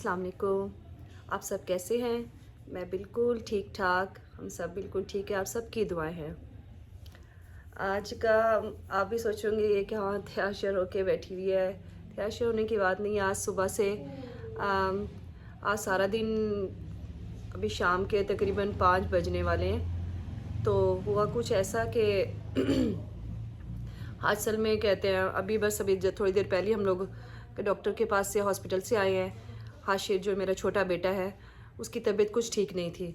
अस्सलाम वालेकुम। आप सब कैसे हैं? मैं बिल्कुल ठीक ठाक, हम सब बिल्कुल ठीक है। आप सब की दुआएं हैं। आज का आप भी सोचोगे ये कि हाँ तैयार होके बैठी हुई है। तैयार होने की बात नहीं। आज सुबह से आम, आज सारा दिन, अभी शाम के तकरीबन 5 बजने वाले हैं। तो हुआ कुछ ऐसा कि असल में कहते हैं अभी थोड़ी देर पहले हम लोग डॉक्टर के पास से हॉस्पिटल से आए हैं। हाशिर जो मेरा छोटा बेटा है उसकी तबीयत कुछ ठीक नहीं थी।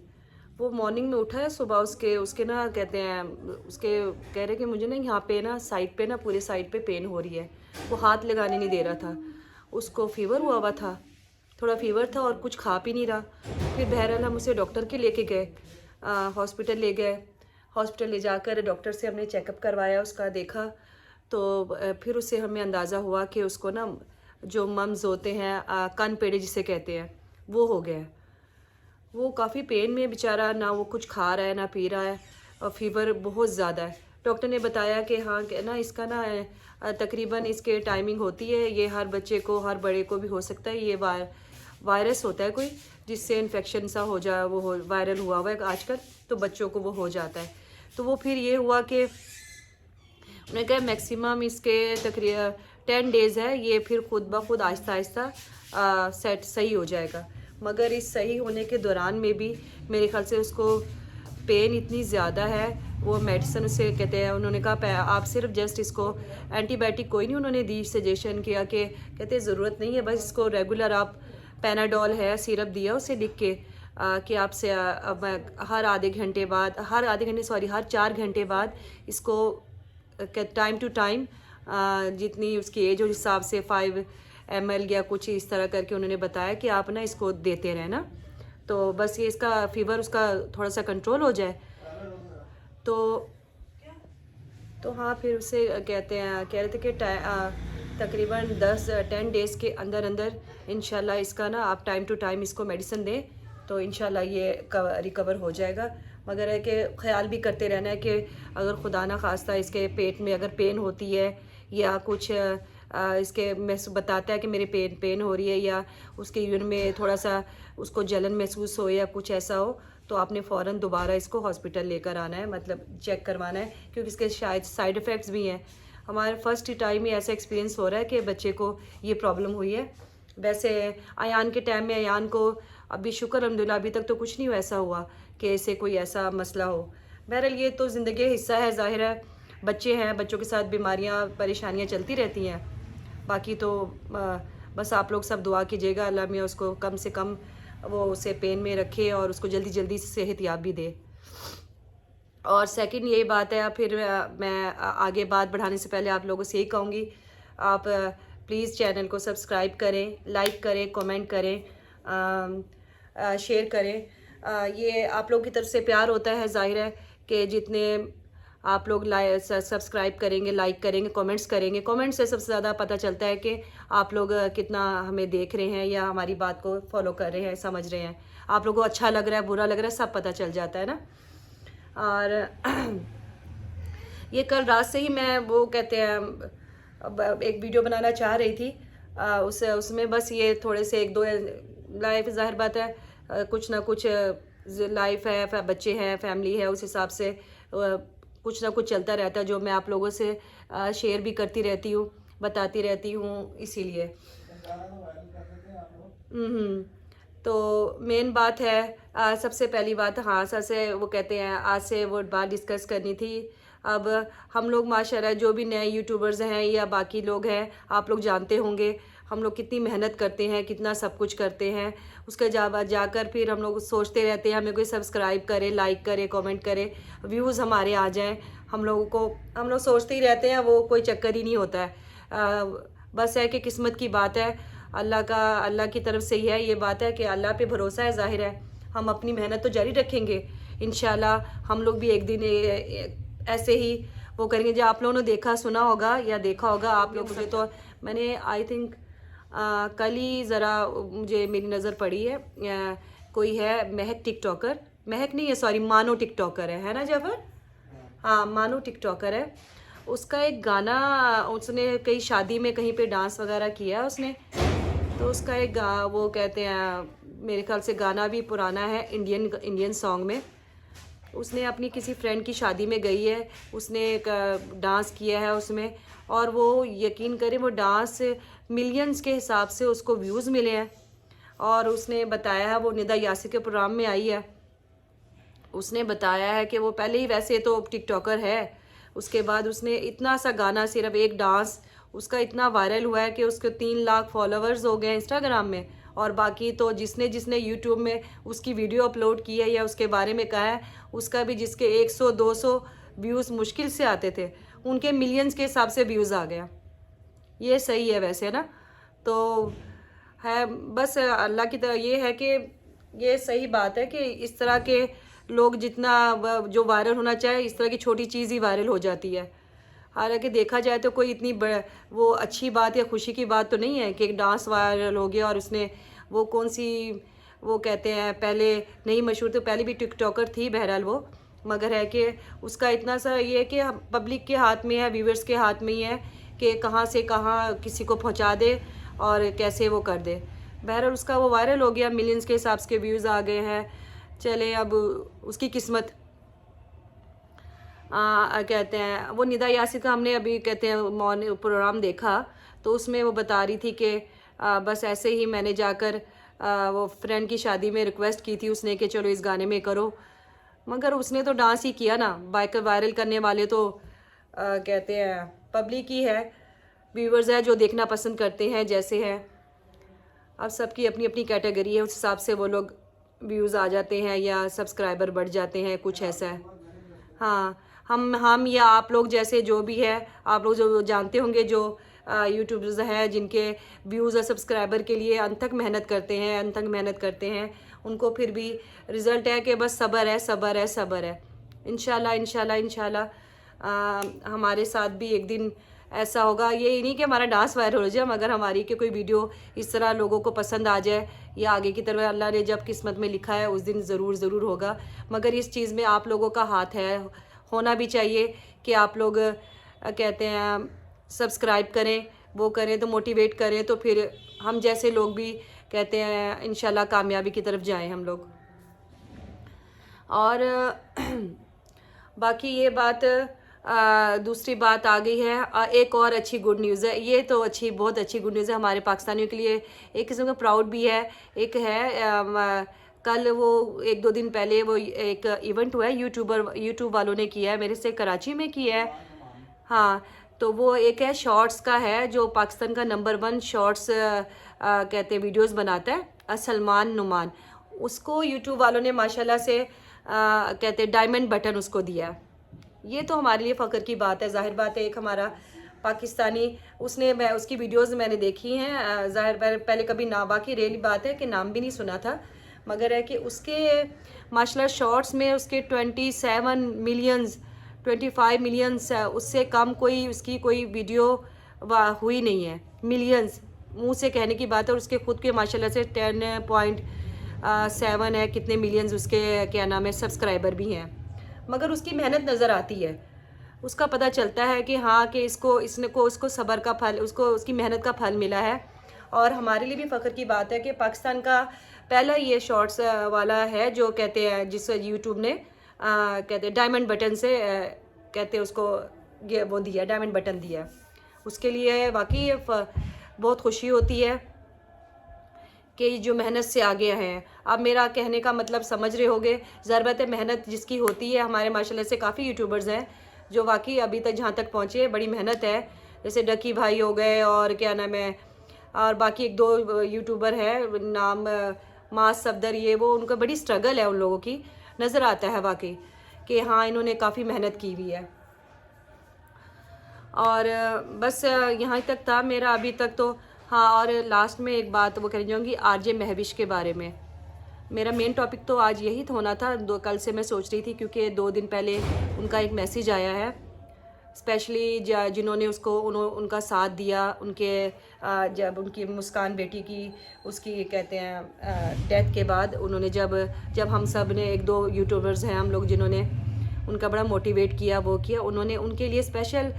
वो मॉर्निंग में उठा है सुबह, उसके उसके ना कहते हैं उसके कह रहे कि मुझे ना यहाँ पे ना साइड पे ना पूरे साइड पे पेन हो रही है। वो हाथ लगाने नहीं दे रहा था। उसको फीवर हुआ था, थोड़ा फीवर था और कुछ खा पी नहीं रहा। फिर बहरहाल हम उसे डॉक्टर के लेके गए, हॉस्पिटल ले गए। हॉस्पिटल ले जाकर डॉक्टर से हमने चेकअप करवाया, उसका देखा। तो फिर उससे हमें अंदाज़ा हुआ कि उसको ना जो मम्स होते हैं, कान पेड़े जिसे कहते हैं, वो हो गया है। वो काफ़ी पेन में बेचारा, ना वो कुछ खा रहा है ना पी रहा है, और फीवर बहुत ज़्यादा है। डॉक्टर ने बताया कि हाँ कि ना इसका ना तकरीबन इसके टाइमिंग होती है, ये हर बच्चे को हर बड़े को भी हो सकता है। ये वायरस होता है कोई, जिससे इन्फेक्शन सा हो जाए, वो वायरल हुआ है आजकल, तो बच्चों को वो हो जाता है। तो वो फिर ये हुआ कि उन्होंने कहा मैक्सिमम इसके तकरीबन 10 डेज़ है, ये फिर खुद ब खुद आहिस्ता आहिस्ता सेट सही हो जाएगा। मगर इस सही होने के दौरान में भी मेरे ख्याल से उसको पेन इतनी ज़्यादा है। वो मेडिसिन उसे कहते हैं, उन्होंने कहा आप सिर्फ जस्ट इसको एंटीबायोटिक कोई नहीं उन्होंने दी, सजेशन किया कि कहते ज़रूरत नहीं है, बस इसको रेगुलर आप पैनाडोल है सिरप दिया उसे लिख के कि आपसे हर 4 घंटे बाद इसको टाइम टू टाइम जितनी उसकी एज और हिसाब से 5 ml या कुछ इस तरह करके उन्होंने बताया कि आप ना इसको देते रहना, तो बस ये इसका फीवर उसका थोड़ा सा कंट्रोल हो जाए। तो हाँ, फिर उसे कह रहे थे कि तकरीबन 10 डेज़ के अंदर अंदर इंशाल्लाह इसका ना आप टाइम टू टाइम इसको मेडिसिन दें तो इंशाल्लाह ये रिकवर हो जाएगा। मगर है कि ख्याल भी करते रहना है कि अगर खुदा ना खास्ता इसके पेट में अगर पेन होती है या कुछ इसके बताता है कि मेरे पेन हो रही है, या उसके यूरिन में थोड़ा सा उसको जलन महसूस हो या कुछ ऐसा हो, तो आपने फ़ौरन दोबारा इसको हॉस्पिटल लेकर आना है, मतलब चेक करवाना है, क्योंकि इसके शायद साइड इफ़ेक्ट्स भी हैं। हमारे फर्स्ट टाइम में ऐसा एक्सपीरियंस हो रहा है कि बच्चे को ये प्रॉब्लम हुई है। वैसे अयान के टाइम में अयान को अभी शुक्र अल्हम्दुलिल्लाह अभी तक तो कुछ नहीं वैसा हुआ कि इसे कोई ऐसा मसला हो। बहरहाल ये तो ज़िंदगी का हिस्सा है, ज़ाहिर है बच्चे हैं, बच्चों के साथ बीमारियाँ परेशानियाँ चलती रहती हैं। बाकी तो बस आप लोग सब दुआ कीजिएगा अल्लाह मियाँ उसको कम से कम वो उसे पेन में रखे और उसको जल्दी जल्दी सेहतयाब भी दे। और सेकंड यही बात है, फिर मैं आगे बात बढ़ाने से पहले आप लोगों से यही कहूँगी, आप प्लीज़ चैनल को सब्सक्राइब करें, लाइक करें, कमेंट करें, शेयर करें। ये आप लोगों की तरफ से प्यार होता है, ज़ाहिर है कि जितने आप लोग सब्सक्राइब करेंगे, लाइक करेंगे, कमेंट्स करेंगे, कमेंट से सबसे ज़्यादा पता चलता है कि आप लोग कितना हमें देख रहे हैं या हमारी बात को फॉलो कर रहे हैं, समझ रहे हैं। आप लोगों को अच्छा लग रहा है, बुरा लग रहा है, सब पता चल जाता है ना। और ये कल रात से ही मैं वो कहते हैं अब एक वीडियो बनाना चाह रही थी, उसमें बस ये थोड़े से 1-2 लाइफ, ज़ाहिर बात है कुछ ना कुछ लाइफ है, बच्चे हैं, फैमिली है, उस हिसाब से कुछ ना कुछ चलता रहता है जो मैं आप लोगों से शेयर भी करती रहती हूँ, बताती रहती हूँ, इसीलिए। तो मेन बात है, सबसे पहली बात, हाँ सर से वो कहते हैं आज से वो बात डिस्कस करनी थी। अब हम लोग माशाल्लाह जो भी नए यूट्यूबर्स हैं या बाकी लोग हैं, आप लोग जानते होंगे हम लोग कितनी मेहनत करते हैं, कितना सब कुछ करते हैं। उसके जाकर फिर हम लोग सोचते रहते हैं हमें कोई सब्सक्राइब करे, लाइक करे, कमेंट करे, व्यूज़ हमारे आ जाएं। हम लोग सोचते ही रहते हैं, वो कोई चक्कर ही नहीं होता है। बस है कि किस्मत की बात है, अल्लाह की तरफ से ही है। ये बात है कि अल्लाह पे भरोसा है, ज़ाहिर है हम अपनी मेहनत तो जारी रखेंगे। इंशाल्लाह हम लोग भी एक दिन ऐसे ही वो करेंगे। जो आप लोगों ने देखा सुना होगा या देखा होगा आप लोग, मुझे तो मैंने आई थिंक कल ही ज़रा मुझे मेरी नज़र पड़ी है, कोई है महक टिकटॉकर, महक नहीं है सॉरी, मानो टिकटॉकर है ना जफर, हाँ मानो टिकटॉकर है। उसका एक गाना, उसने कहीं शादी में कहीं पे डांस वगैरह किया उसने, तो उसका एक वो कहते हैं मेरे ख्याल से गाना भी पुराना है, इंडियन सॉन्ग में। उसने अपनी किसी फ्रेंड की शादी में गई है, उसने एक डांस किया है उसमें, और वो यकीन करें वो डांस मिलियंस के हिसाब से उसको व्यूज़ मिले हैं। और उसने बताया है, वो निदा यासिर के प्रोग्राम में आई है, उसने बताया है कि वो पहले ही वैसे तो टिकटॉकर है, उसके बाद उसने इतना सा गाना, सिर्फ एक डांस उसका इतना वायरल हुआ है कि उसके 3 लाख फॉलोअर्स हो गए इंस्टाग्राम में। और बाकी तो जिसने जिसने यूट्यूब में उसकी वीडियो अपलोड की है या उसके बारे में कहा है, उसका भी जिसके 100-200 व्यूज़ मुश्किल से आते थे, उनके मिलियंस के हिसाब से व्यूज़ आ गया। ये सही है वैसे ना, तो है बस अल्लाह की तरह ये है कि ये सही बात है कि इस तरह के लोग जितना जो वायरल होना चाहे, इस तरह की छोटी चीज़ ही वायरल हो जाती है। हालांकि देखा जाए तो कोई इतनी वो अच्छी बात या खुशी की बात तो नहीं है कि एक डांस वायरल हो गया और उसने वो कौन सी वो कहते हैं पहले नहीं मशहूर तो पहले भी टिकटॉकर थी बहरहाल वो, मगर है कि उसका इतना सा ये है कि पब्लिक के हाथ में है, व्यूवर्स के हाथ में ही है कि कहाँ से कहाँ किसी को पहुँचा दे और कैसे वो कर दे। बहरहाल उसका वो वायरल हो गया, मिलियंस के हिसाब से व्यूज़ आ गए हैं। चले अब उसकी किस्मत। कहते हैं वो निदा यासिर का हमने अभी कहते हैं मॉर्निंग प्रोग्राम देखा, तो उसमें वो बता रही थी कि बस ऐसे ही मैंने जाकर वो फ्रेंड की शादी में रिक्वेस्ट की थी उसने कि चलो इस गाने में करो, मगर उसने तो डांस ही किया ना। वायरल करने वाले तो कहते हैं पब्लिक ही है, व्यूवर्स है जो देखना पसंद करते हैं जैसे है। अब सबकी अपनी अपनी कैटेगरी है, उस हिसाब से वो लोग व्यूज़ आ जाते हैं या सब्सक्राइबर बढ़ जाते हैं, कुछ ऐसा है। हाँ, हम या आप लोग जैसे जो भी है, आप लोग जो जानते होंगे जो यूट्यूबर्स हैं जिनके व्यूज़ और सब्सक्राइबर के लिए अंत तक मेहनत करते हैं, उनको फिर भी रिज़ल्ट है कि बस सब्र है, सब्र है, सब्र है। इंशाल्लाह इंशाल्लाह इंशाल्लाह हमारे साथ भी एक दिन ऐसा होगा। ये नहीं कि हमारा डांस वायरल हो जाए, मगर हमारी कि कोई वीडियो इस तरह लोगों को पसंद आ जाए, या आगे की तरफ अल्लाह ने जब किस्मत में लिखा है उस दिन ज़रूर होगा। मगर इस चीज़ में आप लोगों का हाथ है, होना भी चाहिए कि आप लोग कहते हैं सब्सक्राइब करें, वो करें तो मोटिवेट करें, तो फिर हम जैसे लोग भी कहते हैं इंशाल्लाह कामयाबी की तरफ जाएं हम लोग। और बाकी ये बात दूसरी बात आ गई है, एक और अच्छी गुड न्यूज़ है। ये तो बहुत अच्छी गुड न्यूज़ है हमारे पाकिस्तानियों के लिए, एक किस्म का प्राउड भी है। एक है कल वो 1-2 दिन पहले वो एक इवेंट हुआ है, यूट्यूब वालों ने किया है, मेरे से कराची में किया है। हाँ, तो वो एक है शॉर्ट्स का है, जो पाकिस्तान का नंबर 1 शॉर्ट्स कहते हैं वीडियोस बनाता है, सलमान नुमान। उसको यूट्यूब वालों ने माशाल्लाह से कहते हैं डायमंड बटन उसको दिया। ये तो हमारे लिए फ़ख्र की बात है। जाहिर बात है एक हमारा पाकिस्तानी, मैं उसकी वीडियोस मैंने देखी हैं, जाहिर पहले कभी ना, बाकी रेली बात है कि नाम भी नहीं सुना था, मगर है कि उसके माशाल्लाह शॉर्ट्स में उसके 27 मिलियंस 25 मिलियंस, उससे कम कोई उसकी कोई वीडियो हुई नहीं है। मिलियंस मुंह से कहने की बात है, और उसके ख़ुद के माशाल्लाह से 10.7 है, कितने मिलियंस उसके क्या नाम है सब्सक्राइबर भी हैं। मगर उसकी मेहनत नज़र आती है, उसका पता चलता है कि हाँ कि उसको सब्र का फल, उसकी मेहनत का फल मिला है। और हमारे लिए भी फ़ख्र की बात है कि पाकिस्तान का पहला ये शॉर्ट्स वाला है जो कहते हैं जिस यूट्यूब ने कहते हैं डायमंड बटन से कहते हैं उसको वो दिया, डायमंड बटन दिया। उसके लिए वाकई बहुत खुशी होती है कि जो मेहनत से आगे हैं। अब मेरा कहने का मतलब समझ रहे होगे, ज़रूरत है मेहनत जिसकी होती है। हमारे माशाल्लाह से काफ़ी यूट्यूबर्स हैं जो वाकई अभी तक जहाँ तक पहुँचे, बड़ी मेहनत है। जैसे डकी भाई हो गए और क्या नाम है, और बाकी 1-2 यूट्यूबर है, नाम मास सफदर, ये वो, उनका बड़ी स्ट्रगल है उन लोगों की, नज़र आता है वाकई कि हाँ इन्होंने काफ़ी मेहनत की हुई है। और बस यहाँ तक था मेरा अभी तक तो। हाँ, और लास्ट में एक बात वो कहना चाहूँगी आरजे महविश के बारे में। मेरा मेन टॉपिक तो आज यही होना था, कल से मैं सोच रही थी, क्योंकि 2 दिन पहले उनका एक मैसेज आया है, स्पेशली जिन्होंने उनका साथ दिया, उनके जब उनकी मुस्कान बेटी की उसकी कहते हैं डेथ के बाद, उन्होंने जब हम सब ने 1-2 यूट्यूबर्स हैं हम लोग जिन्होंने उनका बड़ा मोटिवेट किया, वो किया, उन्होंने उनके लिए स्पेशल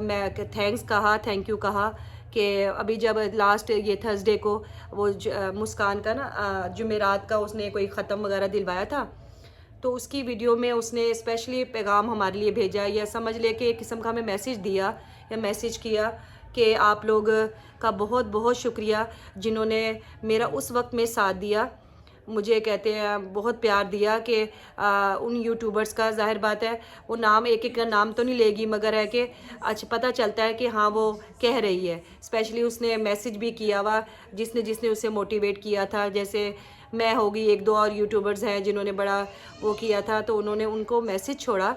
मैं थैंक यू कहा कि अभी जब लास्ट ये थर्सडे को वो मुस्कान का ना जुमेरात का उसने कोई ख़त्म वगैरह दिलवाया था, तो उसकी वीडियो में उसने स्पेशली पैगाम हमारे लिए भेजा, या समझ ले कि एक किस्म का हमें मैसेज दिया या मैसेज किया कि आप लोग का बहुत बहुत शुक्रिया जिन्होंने मेरा उस वक्त में साथ दिया, मुझे कहते हैं बहुत प्यार दिया कि उन यूट्यूबर्स का, जाहिर बात है वो नाम एक एक का नाम तो नहीं लेगी, मगर है कि अच्छा पता चलता है कि हाँ वो कह रही है। स्पेशली उसने मैसेज भी किया हुआ जिसने जिसने उसे मोटिवेट किया था, जैसे मैं होगी, एक दो और यूट्यूबर्स हैं जिन्होंने बड़ा वो किया था, तो उन्होंने उनको मैसेज छोड़ा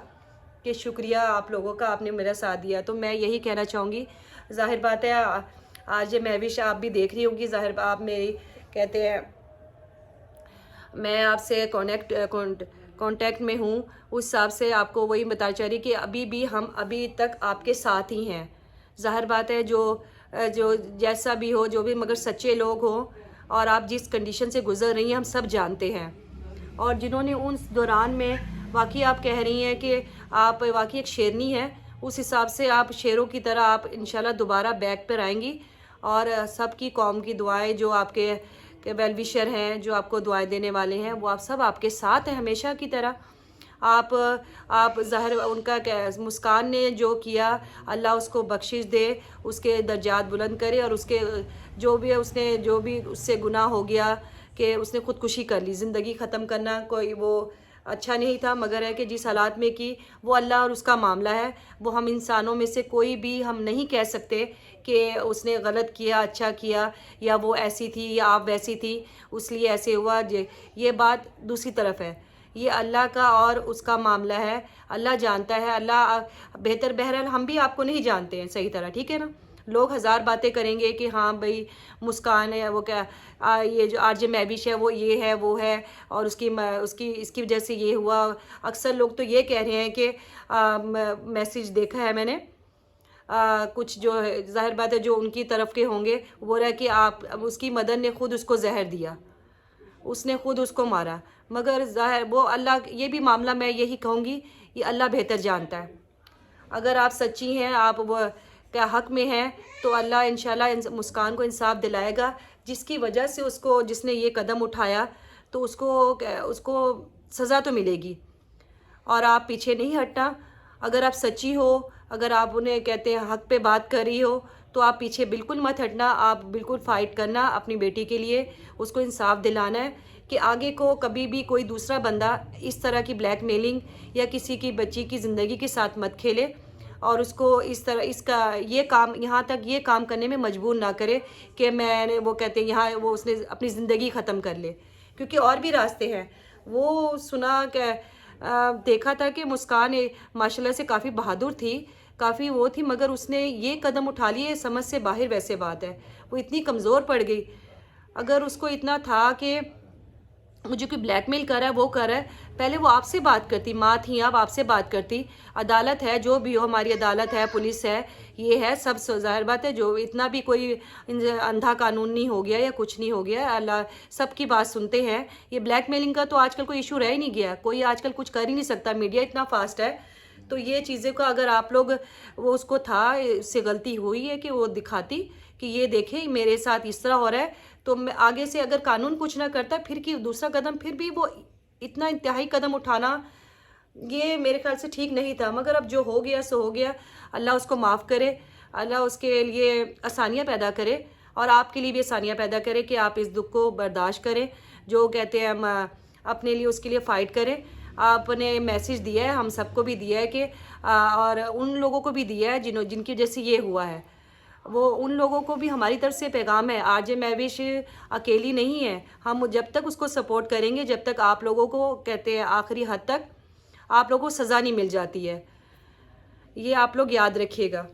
कि शुक्रिया आप लोगों का, आपने मेरा साथ दिया। तो मैं यही कहना चाहूँगी, जाहिर बात है आज ये महविश आप भी देख रही होंगी, जाहिर आप मेरी कहते हैं मैं आपसे कांटेक्ट में हूँ, उस हिसाब से आपको वही बता चाह रही कि अभी भी हम अभी तक आपके साथ ही हैं। जाहिर बात है जो जो जैसा भी हो, जो भी, मगर सच्चे लोग हों, और आप जिस कंडीशन से गुजर रही हैं हम सब जानते हैं। और जिन्होंने उस दौरान में वाकई आप कह रही हैं कि आप वाकई एक शेरनी हैं, उस हिसाब से आप शेरों की तरह आप इंशाल्लाह दोबारा बैक पर आएंगी। और सबकी कौम की दुआएं, जो आपके वेल विशर हैं, जो आपको दुआएं देने वाले हैं, वो आप सब आपके साथ हैं हमेशा की तरह। आप ज़ाहिर उनका मुस्कान ने जो किया, अल्लाह उसको बख्शिश दे, उसके दर्जात बुलंद करे, और उसके जो भी उसने जो भी उससे गुनाह हो गया कि उसने ख़ुदकुशी कर ली, ज़िंदगी ख़त्म करना कोई वो अच्छा नहीं था, मगर है कि जिस हालात में की वो अल्लाह और उसका मामला है। वो हम इंसानों में से कोई भी हम नहीं कह सकते कि उसने गलत किया, अच्छा किया, या वो ऐसी थी या आप वैसी थी उसलिए ऐसे हुआ। ये बात दूसरी तरफ है, ये अल्लाह का और उसका मामला है, अल्लाह जानता है, अल्लाह बेहतर। बहरहाल हम भी आपको नहीं जानते हैं सही तरह, ठीक है ना। लोग हज़ार बातें करेंगे कि हाँ भाई मुस्कान है, वो क्या ये जो आरजे महविश है वो ये है वो है, और उसकी इसकी वजह से ये हुआ। अक्सर लोग तो ये कह रहे हैं कि मैसेज देखा है मैंने, कुछ जो है ज़ाहिर बात है जो उनकी तरफ के होंगे, वो रहा कि आप उसकी मदर ने ख़ुद उसको जहर दिया, उसने ख़ुद उसको मारा। मगर ज़ाहिर वो अल्लाह, ये भी मामला मैं यही कहूँगी, ये अल्लाह बेहतर जानता है। अगर आप सच्ची हैं, आप वो क्या हक़ में हैं, तो अल्लाह इंशाल्लाह मुस्कान को इंसाफ दिलाएगा, जिसकी वजह से उसको, जिसने ये कदम उठाया, तो उसको सज़ा तो मिलेगी। और आप पीछे नहीं हटना। अगर आप सच्ची हो, अगर आप उन्हें कहते हैं हक़ पे बात कर रही हो, तो आप पीछे बिल्कुल मत हटना, आप बिल्कुल फ़ाइट करना अपनी बेटी के लिए, उसको इंसाफ दिलाना है कि आगे को कभी भी कोई दूसरा बंदा इस तरह की ब्लैकमेलिंग या किसी की बच्ची की ज़िंदगी के साथ मत खेले, और उसको इस तरह इसका ये काम यहाँ तक ये काम करने में मजबूर ना करे कि मैंने वो कहते हैं यहाँ वो उसने अपनी ज़िंदगी ख़त्म कर ले, क्योंकि और भी रास्ते हैं। वो सुना कि देखा था कि मुस्कान माशाल्लाह से काफ़ी बहादुर थी, काफ़ी वो थी, मगर उसने ये कदम उठा लिए समझ से बाहर। वैसे बात है वो इतनी कमज़ोर पड़ गई। अगर उसको इतना था कि मुझे कोई ब्लैकमेल कर रहा है, वो कर रहा है, पहले वो आपसे बात करती, माँ थी आप, आपसे बात करती। अदालत है, जो भी हो, हमारी अदालत है, पुलिस है, ये है सब ज़ाहिर बात है। जो इतना भी कोई अंधा कानून नहीं हो गया या कुछ नहीं हो गया, अल्लाह सबकी बात सुनते हैं। ये ब्लैकमेलिंग का तो आजकल कोई इशू रह ही नहीं गया, कोई आजकल कुछ कर ही नहीं सकता, मीडिया इतना फास्ट है। तो ये चीज़ें का अगर आप लोग, वो उसको था, इससे गलती हुई है कि वो दिखाती कि ये देखें मेरे साथ इस तरह हो रहा है, तो मैं आगे से अगर कानून कुछ ना करता फिर कि दूसरा कदम, फिर भी वो इतना इंतहाई कदम उठाना, ये मेरे ख्याल से ठीक नहीं था। मगर अब जो हो गया सो हो गया, अल्लाह उसको माफ़ करे, अल्लाह उसके लिए आसानियाँ पैदा करे, और आपके लिए भी आसानियाँ पैदा करे कि आप इस दुख को बर्दाश्त करें। जो कहते हैं हम अपने लिए उसके लिए फ़ाइट करें। आपने मैसेज दिया है, हम सबको भी दिया है कि और उन लोगों को भी दिया है जिनकी वजह से ये हुआ है, वो उन लोगों को भी हमारी तरफ से पैगाम है। आरजे महविश अकेली नहीं है, हम जब तक उसको सपोर्ट करेंगे, जब तक आप लोगों को कहते हैं आखिरी हद तक आप लोगों को सज़ा नहीं मिल जाती है, ये आप लोग याद रखिएगा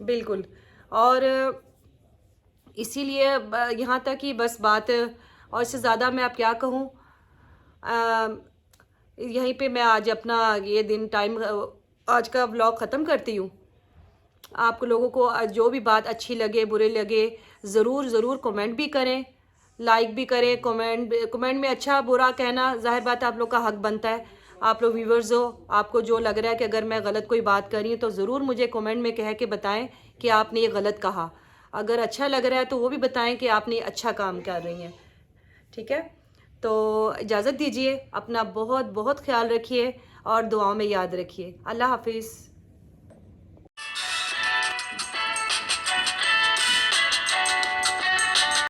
बिल्कुल। और इसीलिए यहाँ तक ही बस बात, और इससे ज़्यादा मैं अब क्या कहूँ। यहीं पे मैं आज अपना ये दिन टाइम आज का व्लॉग ख़त्म करती हूँ। आप लोगों को जो भी बात अच्छी लगे बुरे लगे, ज़रूर कमेंट भी करें, लाइक भी करें। कमेंट में अच्छा बुरा कहना ज़ाहिर बात है आप लोग का हक बनता है। आप लोग व्यूवर्स हो, आपको जो लग रहा है कि अगर मैं गलत कोई बात कर रही हूँ, तो ज़रूर मुझे कमेंट में कह के बताएं कि आपने ये गलत कहा। अगर अच्छा लग रहा है तो वो भी बताएं कि आपने अच्छा काम कर रही हैं। ठीक है, तो इजाज़त दीजिए, अपना बहुत बहुत ख्याल रखिए और दुआओं में याद रखिए। अल्लाह हाफिज़।